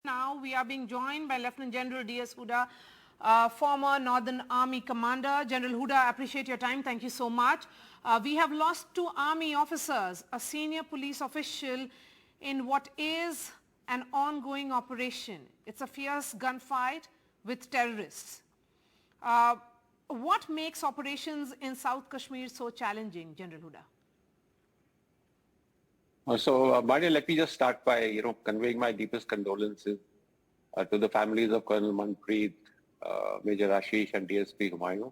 Now we are being joined by Lieutenant General DS Hooda, former Northern Army Commander. General Hooda, I appreciate your time. Thank you so much. We have lost 2 Army officers, a senior police official in what is an ongoing operation. It's a fierce gunfight with terrorists. What makes operations in South Kashmir so challenging, General Hooda? Maria, let me just start by, conveying my deepest condolences to the families of Colonel Manpreet, Major Ashish, and DSP Himayun.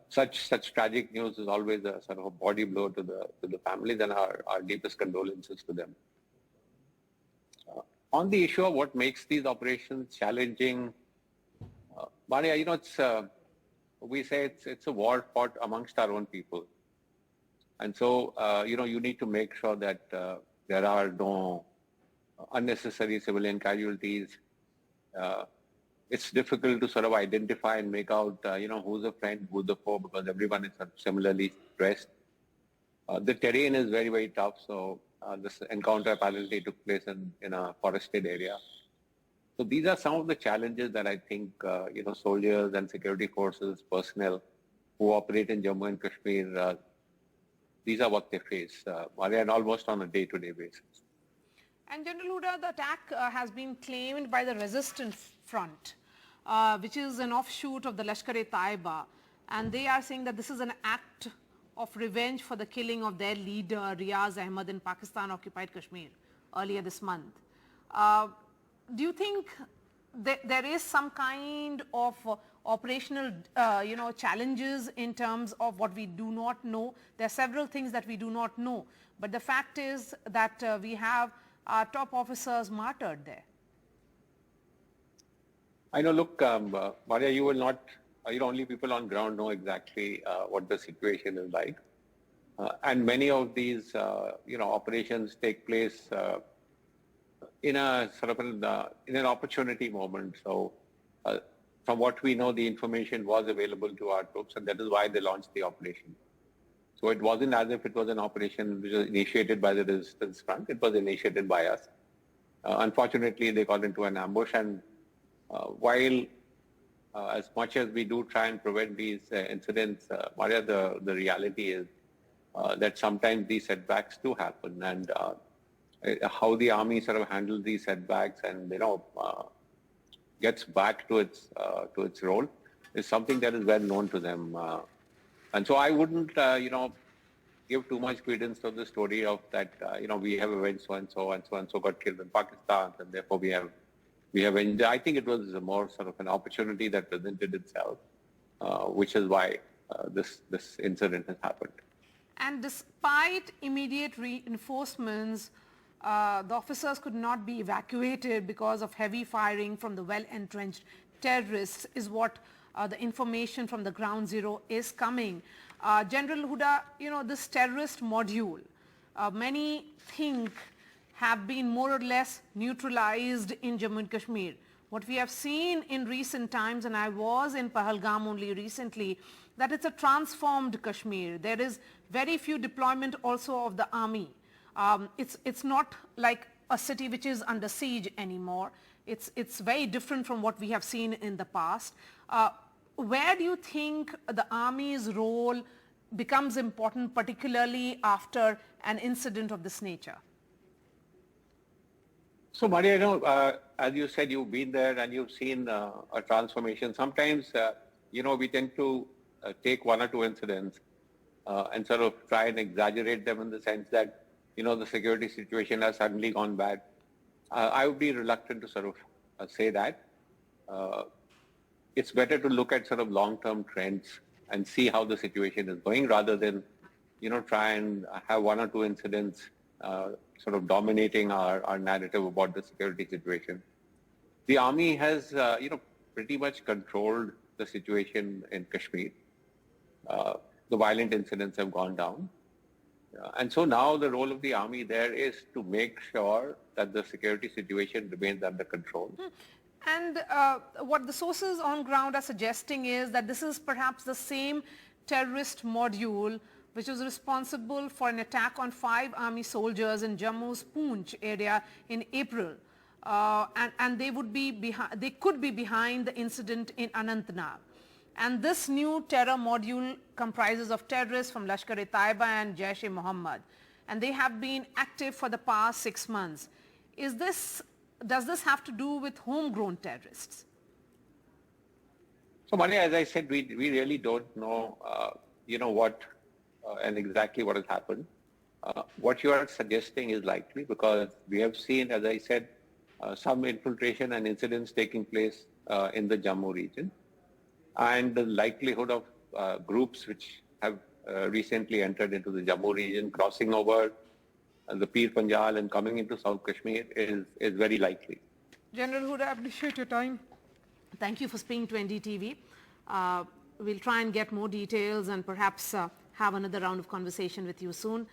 Such tragic news is always a sort of a body blow to the families, and our deepest condolences to them. On the issue of what makes these operations challenging, Maria, we say it's a war fought amongst our own people. And so, you need to make sure that there are no unnecessary civilian casualties. It's difficult to sort of identify and make out, who's a friend, who's the foe, because everyone is similarly stressed. The terrain is very, very tough. So this encounter apparently took place in a forested area. So these are some of the challenges that I think, soldiers and security forces personnel who operate in Jammu and Kashmir, these are what they face, and almost on a day-to-day basis. And General Hooda, the attack has been claimed by the Resistance Front, which is an offshoot of the Lashkar-e-Taiba. And they are saying that this is an act of revenge for the killing of their leader, Riaz Ahmed, in Pakistan-occupied Kashmir earlier this month. Do you think there is some kind of operational, challenges in terms of what we do not know? There are several things that we do not know, but the fact is that we have our top officers martyred there. I know, look, Maria, you will not, only people on ground know exactly what the situation is like. And many of these, operations take place in a sort of in an opportunity moment. So from what we know, the information was available to our troops, and that is why they launched the operation. So it wasn't as if it was an operation which was initiated by the Resistance Front. It was initiated by us. Unfortunately, they got into an ambush, and while as much as we do try and prevent these incidents, Maria, the reality is that sometimes these setbacks do happen, and how the army sort of handles these setbacks and gets back to its role is something that is well known to them. And so I wouldn't give too much credence to the story of that we have avenged so and so and so and so got killed in Pakistan, and therefore we have avenged. I think it was more sort of an opportunity that presented itself, which is why this incident has happened. And despite immediate reinforcements, the officers could not be evacuated because of heavy firing from the well-entrenched terrorists, is what the information from the ground zero is coming. General Hooda, this terrorist module, many think have been more or less neutralized in Jammu and Kashmir. What we have seen in recent times, and I was in Pahalgam only recently, that it's a transformed Kashmir. There is very few deployment also of the army. It's not like a city which is under siege anymore. It's very different from what we have seen in the past. Where do you think the army's role becomes important, particularly after an incident of this nature? So, Maria, as you said, you've been there and you've seen a transformation. Sometimes, we tend to take 1 or 2 incidents and sort of try and exaggerate them in the sense that the security situation has suddenly gone bad. I would be reluctant to sort of say that. It's better to look at sort of long-term trends and see how the situation is going rather than, try and have 1 or 2 incidents sort of dominating our narrative about the security situation. The army has, pretty much controlled the situation in Kashmir. The violent incidents have gone down. And so now the role of the army there is to make sure that the security situation remains under control. And what the sources on ground are suggesting is that this is perhaps the same terrorist module which was responsible for an attack on 5 army soldiers in Jammu's Poonch area in April. And they could be behind the incident in Anantnag. And this new terror module comprises of terrorists from Lashkar-e-Taiba and Jaish-e-Mohammed. And they have been active for the past 6 months. Does this have to do with homegrown terrorists? So, Mani, as I said, we really don't know, what and exactly what has happened. What you are suggesting is likely because we have seen, as I said, some infiltration and incidents taking place in the Jammu region. And the likelihood of groups which have recently entered into the Jammu region, crossing over the Pir Panjal and coming into South Kashmir is very likely. General Hooda, I appreciate your time. Thank you for speaking to NDTV. We'll try and get more details and perhaps have another round of conversation with you soon.